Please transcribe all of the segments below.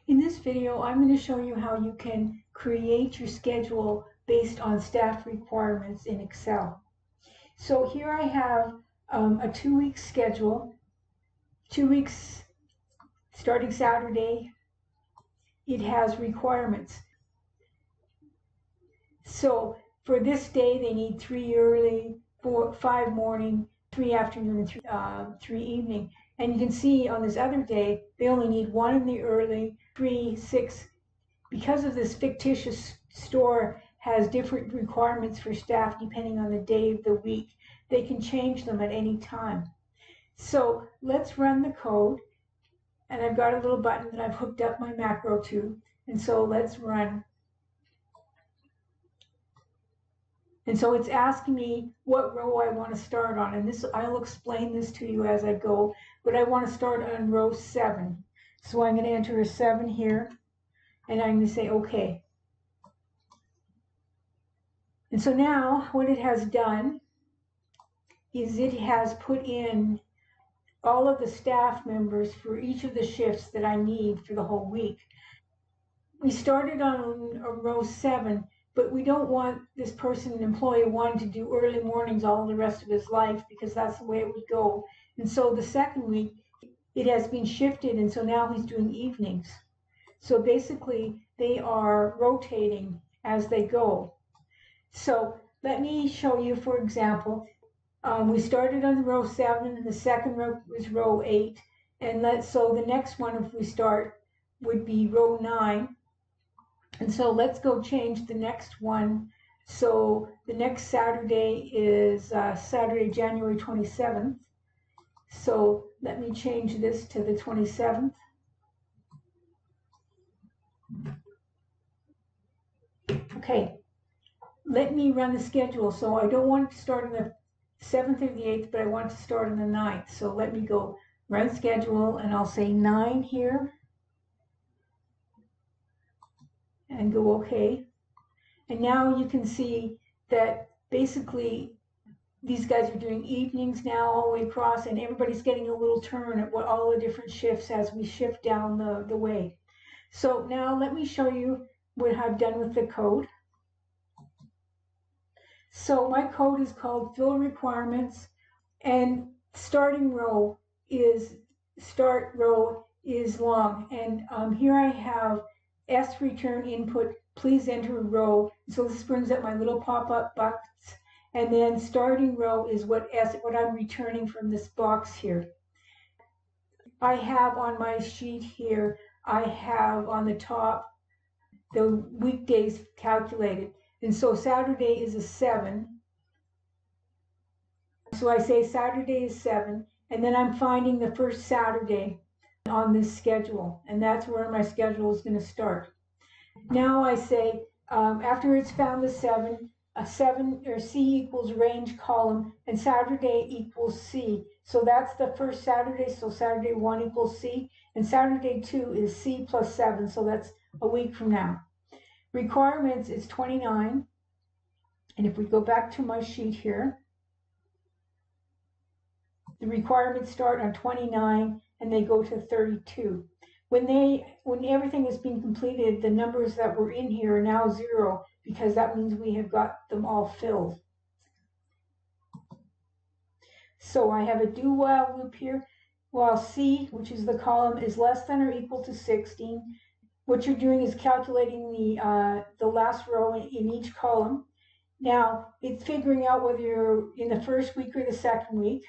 In this video, I'm going to show you how you can create your schedule based on staff requirements in Excel. So here I have a 2-week schedule, 2 weeks starting Saturday. It has requirements. So for this day, they need 3 early, 5 morning, 3 afternoon, and 3 evening. And you can see on this other day, they only need 1 in the early, 3, 6. Because of this fictitious store has different requirements for staff depending on the day of the week, they can change them at any time. So let's run the code. And I've got a little button that I've hooked up my macro to. And so let's run. And so it's asking me what row I want to start on. And this, I'll explain this to you as I go, but I want to start on row 7. So I'm going to enter a 7 here, and I'm going to say OK. And so now what it has done is it has put in all of the staff members for each of the shifts that I need for the whole week. We started on row 7, but we don't want this person, employee 1, to do early mornings all the rest of his life, because that's the way it would go. And so the second week, it has been shifted, and so now he's doing evenings. So basically, they are rotating as they go. So let me show you, for example, we started on row 7, and the second row was row 8. And so the next one, if we start, would be row 9. And so let's go change the next one. So the next Saturday is Saturday, January 27th. So let me change this to the 27th. Okay, let me run the schedule. So I don't want to start on the 7th or the 8th, but I want to start on the 9th. So let me go run schedule, and I'll say 9 here. And go OK. And now you can see that basically these guys are doing evenings now all the way across, and everybody's getting a little turn at what all the different shifts as we shift down the way. So now let me show you what I've done with the code. So my code is called fill requirements, and starting row is long. And here I have sReturn input, please enter a row. So this brings up my little pop-up box. And then starting row is what I'm returning from this box here. I have on my sheet here, I have on the top the weekdays calculated. And so Saturday is a 7. So I say Saturday is 7, and then I'm finding the first Saturday on this schedule, and that's where my schedule is going to start. Now I say, after it's found the 7, a 7 or C equals range column, and Saturday equals C. So that's the first Saturday, so Saturday 1 equals C, and Saturday 2 is C plus 7, so that's a week from now. Requirements is 29, and if we go back to my sheet here, the requirements start on 29 and they go to 32. When everything has been completed, the numbers that were in here are now 0, because that means we have got them all filled. So I have a do while loop here. While C, which is the column, is less than or equal to 16, what you're doing is calculating the last row in each column. Now it's figuring out whether you're in the first week or the second week.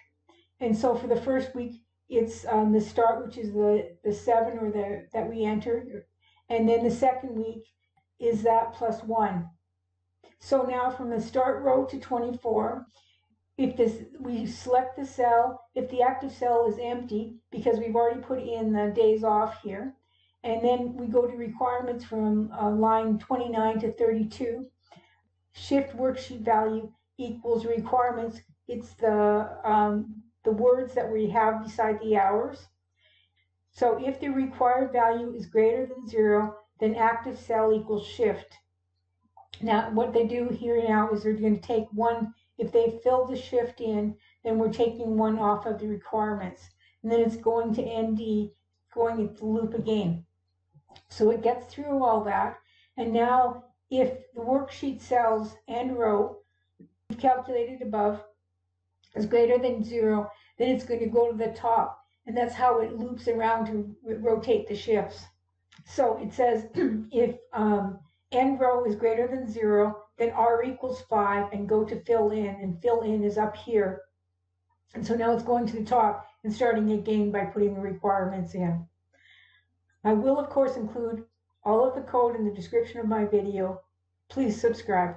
And so for the first week, it's the start, which is the 7 or that we entered. And then the second week is that plus 1. So now from the start row to 24, we select the cell, if the active cell is empty, because we've already put in the days off here. And then we go to requirements from line 29 to 32. Shift worksheet value equals requirements. It's the words that we have beside the hours. So if the required value is greater than 0, then active cell equals shift. Now what they do here now is they're going to take 1. If they fill the shift in, then we're taking 1 off of the requirements. And then it's going to ND, going into the loop again. So it gets through all that. And now if the worksheet cells and row we've calculated above is greater than 0, then it's going to go to the top. And that's how it loops around to rotate the shifts. So it says if n row is greater than 0, then r equals 5 and go to fill in, and fill in is up here. And so now it's going to the top and starting again by putting the requirements in. I will, of course, include all of the code in the description of my video. Please subscribe.